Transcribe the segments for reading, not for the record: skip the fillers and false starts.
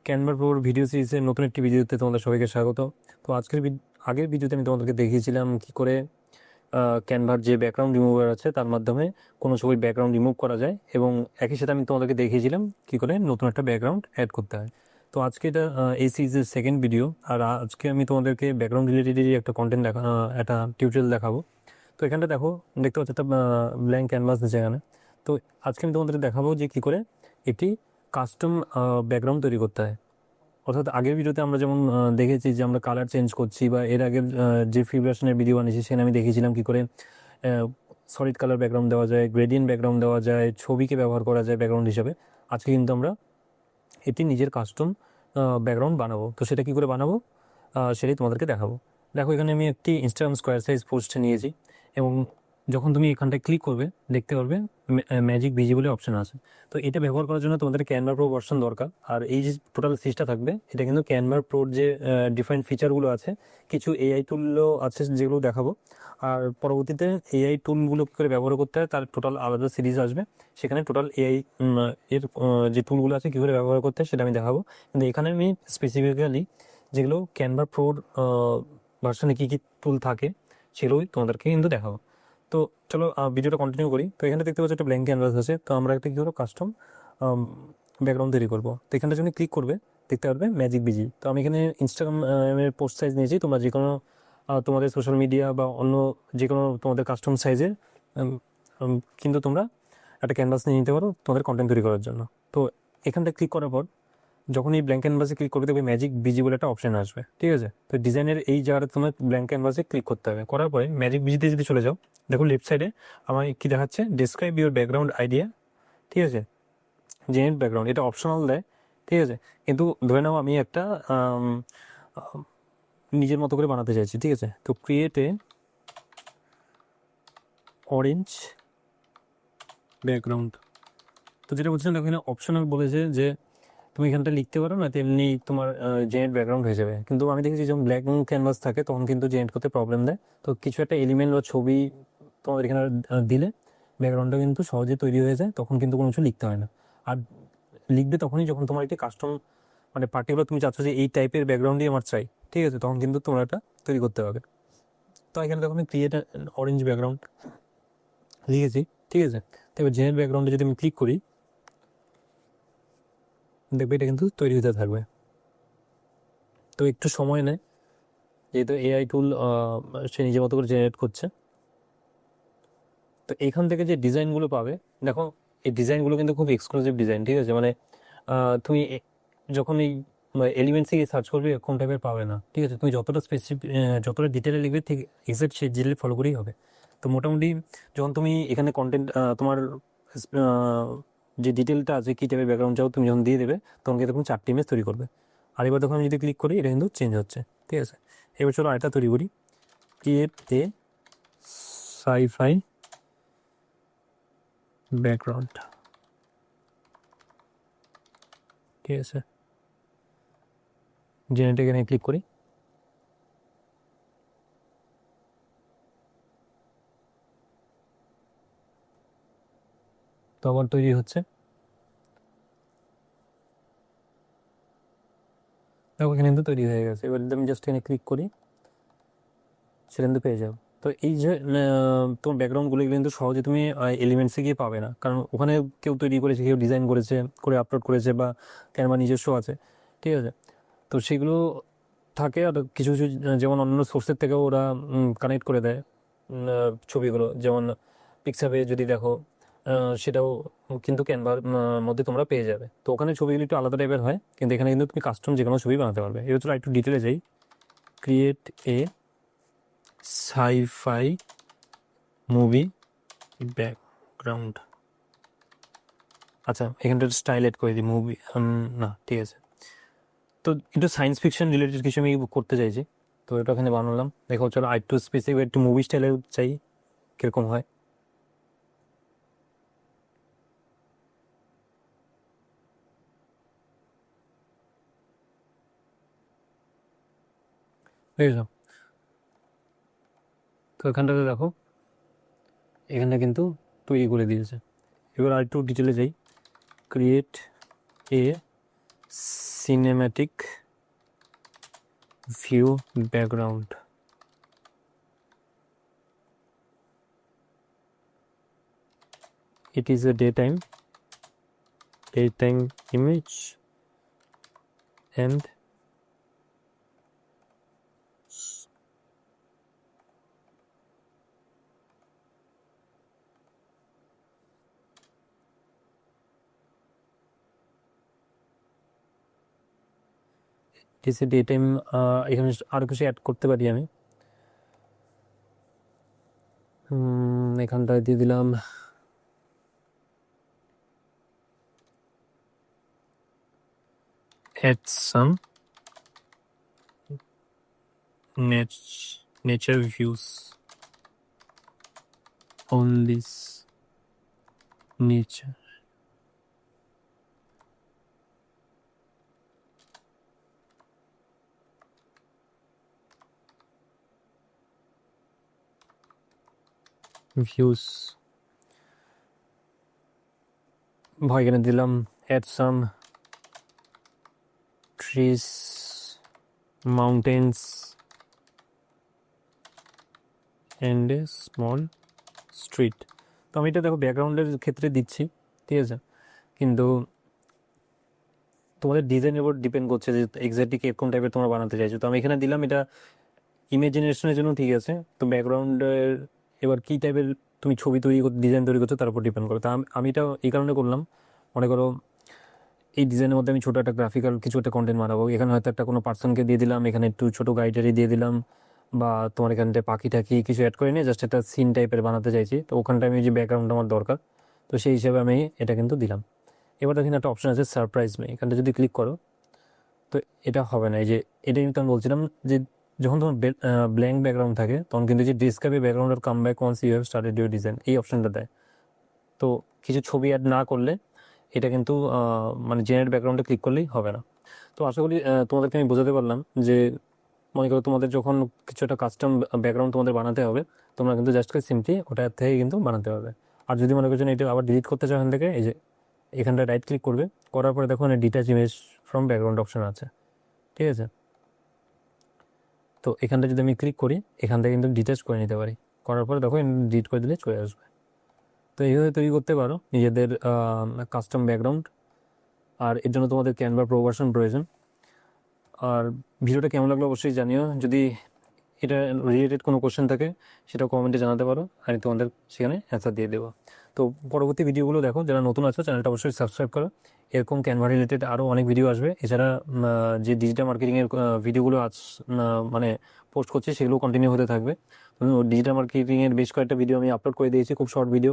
Canva প্রোর video সিরিজের নতুন একটি ভিডিওতে তোমাদের সবাইকে স্বাগত। তো আগের ভিডিওতে আমি তোমাদেরকে দেখিয়েছিলাম কি করে ক্যানভার যে ব্যাকগ্রাউন্ড রিমুভার আছে তার মাধ্যমে কোনো ছবির ব্যাকগ্রাউন্ড রিমুভ করা যায়, এবং একই সাথে আমি তোমাদেরকে দেখিয়েছিলাম কি করে নতুন একটা ব্যাকগ্রাউন্ড অ্যাড করতে হয়। তো আজকে এটা এই সিরিজের সেকেন্ড ভিডিও, আর আজকে আমি তোমাদেরকে ব্যাকগ্রাউন্ড রিলেটেডই একটা কন্টেন্ট একটা টিউটোরিয়াল দেখাবো। তো এখানটা দেখতে পাচ্ছ একটা ব্ল্যাঙ্ক ক্যানভাস আছে এখানে। তো আজকে আমি তোমাদের দেখাবো যে কি করে একটি কাস্টম ব্যাকগ্রাউন্ড তৈরি করতে হয়। অর্থাৎ আগের ভিডিওতে আমরা যেমন দেখেছি যে আমরা কালার চেঞ্জ করছি, বা এর আগের যে ফিব্রেশনের ভিডিও বানিয়েছি সেখানে আমি দেখিয়েছিলাম কি করে সলিড কালার ব্যাকগ্রাউন্ড দেওয়া যায়, গ্রেডিয়েন্ট ব্যাকগ্রাউন্ড দেওয়া যায়, ছবিকে ব্যবহার করা যায় ব্যাকগ্রাউন্ড হিসাবে। আজকে কিন্তু আমরা এটি নিজের কাস্টম ব্যাকগ্রাউন্ড বানাবো। তো সেটা কী করে বানাবো সেটাই তোমাদেরকে দেখাবো। দেখো, এখানে আমি একটি ইনস্টাগ্রাম স্কোয়ার সাইজ পোস্ট নিয়েছি, এবং যখন তুমি এখানটায় ক্লিক করবে দেখতে পারবে ম্যাজিক ভিজিবল অপশন আছে। তো এটা ব্যবহার করার জন্য তোমাদের ক্যানভা প্রো ভার্সন দরকার। আর এই যে টোটাল সিরিজটা থাকবে এটা কিন্তু ক্যানভা প্রোর যে ডিফারেন্ট ফিচারগুলো আছে, কিছু এআই টুলও আছে যেগুলো দেখাবো, আর পরবর্তীতে এআই টুলগুলো কী করে ব্যবহার করতে হয় তার টোটাল আলাদা সিরিজ আসবে। সেখানে টোটাল এআই এর যে টুলগুলো আছে কী করে ব্যবহার করতে হয় সেটা আমি দেখাবো। কিন্তু এখানে আমি স্পেসিফিক্যালি যেগুলো ক্যানভা প্রোর ভার্সনে কী কী টুল থাকে সেগুলোই তোমাদেরকে কিন্তু দেখাবো। তো চলো ভিডিওটা কন্টিনিউ করি। তো এখানে দেখতে পাচ্ছি একটা ব্ল্যাঙ্ক ক্যানভাস আছে। তো আমরা একটা কী করবো, কাস্টম ব্যাকগ্রাউন্ড তৈরি করবো। তো এখানটা যখন ক্লিক করবে দেখতে পারবে ম্যাজিক বিজি। তো আমি এখানে ইনস্টাগ্রামের পোস্ট সাইজ নিয়েছি। তোমরা যে কোনো তোমাদের সোশ্যাল মিডিয়া বা অন্য যে কোনো তোমাদের কাস্টম সাইজের কিন্তু তোমরা একটা ক্যানভাস নিয়ে নিতে পারো তোমাদের কন্টেন্ট তৈরি করার জন্য। তো এখানটা ক্লিক করার পর যখন এই ব্ল্যাঙ্ক ক্যানভাসে ক্লিক করবে দেখবে ম্যাজিক বিজি বলে একটা অপশন আসবে, ঠিক আছে? তো ডিজাইনের এই জায়গাটা তোমার ব্ল্যাঙ্ক ক্যানভাসে ক্লিক করতে হবে। করার পরে ম্যাজিক বিজিতে যদি চলে যাও, দেখো লেফট সাইডে আমার কি দেখাচ্ছে, ডিসক্রাইব ইউর ব্যাকগ্রাউন্ড আইডিয়া, ঠিক আছে? জেনারেট ব্যাকগ্রাউন্ড, এটা অপশনাল দেয়, ঠিক আছে? কিন্তু ধরে নাও আমি একটা নিজের মতো করে বানাতে চাইছি, ঠিক আছে? তো ক্রিয়েট এ অরেঞ্জ ব্যাকগ্রাউন্ড। তো যেটা বলছিলাম, দেখো এখানে অপশনাল বলেছে যে তুমি এখানটা লিখতে পারো না, তেমনি তোমার জেনারেট ব্যাকগ্রাউন্ড হয়ে যাবে। কিন্তু আমি দেখেছি যখন ব্ল্যাক ক্যানভাস থাকে তখন কিন্তু জেনারেট করতে প্রবলেম দেয়। তো কিছু একটা এলিমেন্ট বা ছবি তোমাদের এখানে দিলে ব্যাকগ্রাউন্ডটা কিন্তু সহজে তৈরি হয়ে যায়, তখন কিন্তু কোনো কিছু লিখতে হয় না। আর লিখবে তখনই যখন তোমার একটি কাস্টম মানে পার্টিকুলার তুমি চাচ্ছ যে এই টাইপের ব্যাকগ্রাউন্ডই আমার চাই, ঠিক আছে? তখন কিন্তু তোমরা এটা তৈরি করতে হবে। তো এখানে দেখো আমি ক্রিয়েট অরেঞ্জ ব্যাকগ্রাউন্ড লিখেছি, ঠিক আছে? তো এবার জেনারেট ব্যাকগ্রাউন্ডে যদি আমি ক্লিক করি দেখবে এটা কিন্তু তৈরি হতে থাকবে। তো একটু সময় নেয়, যেহেতু এআই টুল সে নিজের মতো করে জেনারেট করছে। তো এখান থেকে যে ডিজাইনগুলো পাবে, দেখো এই ডিজাইনগুলো কিন্তু খুব এক্সক্লুসিভ ডিজাইন, ঠিক আছে? মানে তুমি যখন এই এলিমেন্টস থেকে সার্চ করবে এরকম টাইপের পাবে না, ঠিক আছে? তুমি যতটা যতটা ডিটেলে লিখবে ঠিক এক্সাক্ট সেই ডিটেল ফলো করেই হবে। তো মোটামুটি যখন তুমি এখানে কন্টেন্ট তোমার যে ডিটেলটা আছে কী টাইপের ব্যাকগ্রাউন্ড চাও তুমি যখন দিয়ে দেবে তখন কিন্তু তুমি 4টি ইমেজ তৈরি করবে। আর এবার যখন আমি যদি ক্লিক করি এটা কিন্তু চেঞ্জ হচ্ছে, ঠিক আছে? এবার চলো আরেকটা তৈরি করি, ক্রিয়েট এ সাই-ফাই ব্যাকগ্রাউন্ড, ঠিক আছে? জেনারেট এখানে ক্লিক করি, তো আবার তৈরি হচ্ছে। দেখো এখানে কিন্তু তৈরি হয়ে গেছে। এবার যদি আমি জাস্ট এখানে ক্লিক করি সেটা কিন্তু পেয়ে যাবো। তো এই যে তোমার ব্যাকগ্রাউন্ডগুলো কিন্তু সহজে তুমি এলিমেন্টসে গিয়ে পাবে না, কারণ ওখানে কেউ তৈরি করেছে, কেউ ডিজাইন করেছে, করে আপলোড করেছে, বা ক্যানভা নিজস্ব আছে, ঠিক আছে? তো সেগুলো থাকে। আর কিছু কিছু যেমন অন্য সোর্সের থেকেও ওরা কানেক্ট করে দেয় ছবিগুলো, যেমন পিক্সাভে যদি দেখো সেটাও কিন্তু ক্যানভার মধ্যে তোমরা পেয়ে যাবে। তো ওখানে ছবিগুলো একটু আলাদা টাইপের হয়, কিন্তু এখানে কিন্তু তুমি কাস্টম যে কোনো ছবি বানাতে পারবে। এবার চলো একটু ডিটেলে যাই, create a sci-fi movie background. আচ্ছা, এখানটা স্টাইল এড করে দিই মুভি, না ঠিক আছে। তো একটু সায়েন্স ফিকশন রিলেটেড কিছু আমি করতে চাইছি, তো এটা এখানে বানালাম। দেখো চলো আর একটু স্পেসিফিক একটু মুভি স্টাইলে চাই, কীরকম হয়। ঠিক আছে? তো এখানটাতে দেখো এখানটা কিন্তু তৈরি করে দিয়েছে। এবার আর একটু ডিটেলে যাই, create A cinematic view background. It is a daytime image and it is a daytime এখানে আরো কিছু অ্যাড করতে পারি আমি এখানটায় দিয়ে দিলাম add some nature views on this nature views ভাই এখানে দিলাম add some trees mountains and a small street তো আমি এটা দেখো ব্যাকগ্রাউন্ডের ক্ষেত্রে দিচ্ছি ঠিক আছে কিন্তু তোমাদের ডিজাইনের উপর ডিপেন্ড করছে যে এক্স্যাক্টলি কিরকম টাইপের তোমরা বানাতে চাইছো তো আমি এখানে দিলাম এটা ইমেজিনেশনের জন্য ঠিক আছে তো ব্যাকগ্রাউন্ডের এবার কী টাইপের তুমি ছবি তৈরি ডিজাইন তৈরি করছো তার উপর ডিপেন্ড করো তা আমি এটা এই কারণে করলাম মনে করো এই ডিজাইনের মধ্যে আমি ছোটো একটা গ্রাফিক্যাল কিছু একটা কন্টেন্ট বানাবো এখানে হয়তো একটা কোনো পার্সনকে দিয়ে দিলাম এখানে একটু ছোটো গাইডারি দিয়ে দিলাম বা তোমার এখানটায় পাখি টাকি কিছু অ্যাড করে নিয়ে জাস্ট একটা সিন টাইপের বানাতে চাইছি তো ওখানটায় আমি যে ব্যাকগ্রাউন্ড আমার দরকার তো সেই হিসাবে আমি এটা কিন্তু দিলাম এবার এখানে একটা অপশন আছে সারপ্রাইজ মে এখানটা যদি ক্লিক করো তো এটা হবে না এই যে এটা কিন্তু আমি বলছিলাম যে যখন তোমার ব্ল্যাঙ্ক ব্যাকগ্রাউন্ড থাকে তখন কিন্তু যে ডিসক্রাইব ব্যাকগ্রাউন্ড আর come back once you have started your design এই অপশনটা দেয় তো কিছু ছবি অ্যাড না করলে এটা কিন্তু মানে জেনারেট ব্যাকগ্রাউন্ডে ক্লিক করলেই হবে না তো আশা করি তোমাদেরকে আমি বোঝাতে পারলাম যে মনে করো তোমাদের যখন কিছু একটা কাস্টম ব্যাকগ্রাউন্ড তোমাদের বানাতে হবে তোমরা কিন্তু জাস্ট করে সিম্পলি ওটা থেকে কিন্তু বানাতে হবে আর যদি মনে করছো এটা আবার ডিলিট করতে চাও এখান থেকে এই যে এখানটা রাইট ক্লিক করবে করার পরে দেখো detach image from background option আছে ঠিক আছে তো এখানটা যদি আমি ক্লিক করি এখান থেকে কিন্তু ডিটাচ করে নিতে পারি করার পরে দেখো ডিলিট করে দিলে চলে আসবে তো এইভাবে তৈরি করতে পারো নিজেদের কাস্টম ব্যাকগ্রাউন্ড আর এর জন্য তোমাদের ক্যানভা প্রো ভার্সন প্রয়োজন আর ভিডিওটা কেমন লাগলো অবশ্যই জানিও যদি এটা রিলেটেড কোনো কোশ্চেন থাকে সেটা কমেন্টে জানাতে পারো আমি তোমাদের সেখানে অ্যান্সার দিয়ে দেবো তো পরবর্তী ভিডিওগুলো দেখো যারা নতুন আছো চ্যানেলটা অবশ্যই সাবস্ক্রাইব করো এরকম ক্যানভা রিলেটেড আরও অনেক ভিডিও আসবে এছাড়া যে ডিজিটাল মার্কেটিংয়ের ভিডিওগুলো মানে পোস্ট করছি সেগুলো কন্টিনিউ হতে থাকবে ডিজিটাল মার্কেটিংয়ের বেশ কয়েকটা ভিডিও আমি আপলোড করে দিয়েছি খুব শর্ট ভিডিও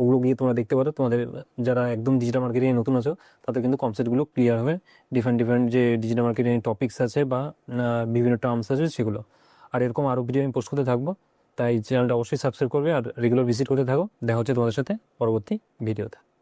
ওগুলো গিয়ে তোমরা দেখতে পারো তোমাদের যারা একদম ডিজিটাল মার্কেটিংয়ে নতুন আছো তাদের কিন্তু কনসেপ্টগুলো ক্লিয়ার হবে ডিফারেন্ট যে ডিজিটাল মার্কেটিং টপিকস আছে বা বিভিন্ন টার্মস আছে সেগুলো আর এরকম আরও ভিডিও আমি পোস্ট করতে থাকবো তাই চ্যানেলটা অবশ্যই সাবস্ক্রাইব করবে আর রেগুলার ভিজিট করতে থাকো দেখা হচ্ছে তোমাদের সাথে পরবর্তী ভিডিওতে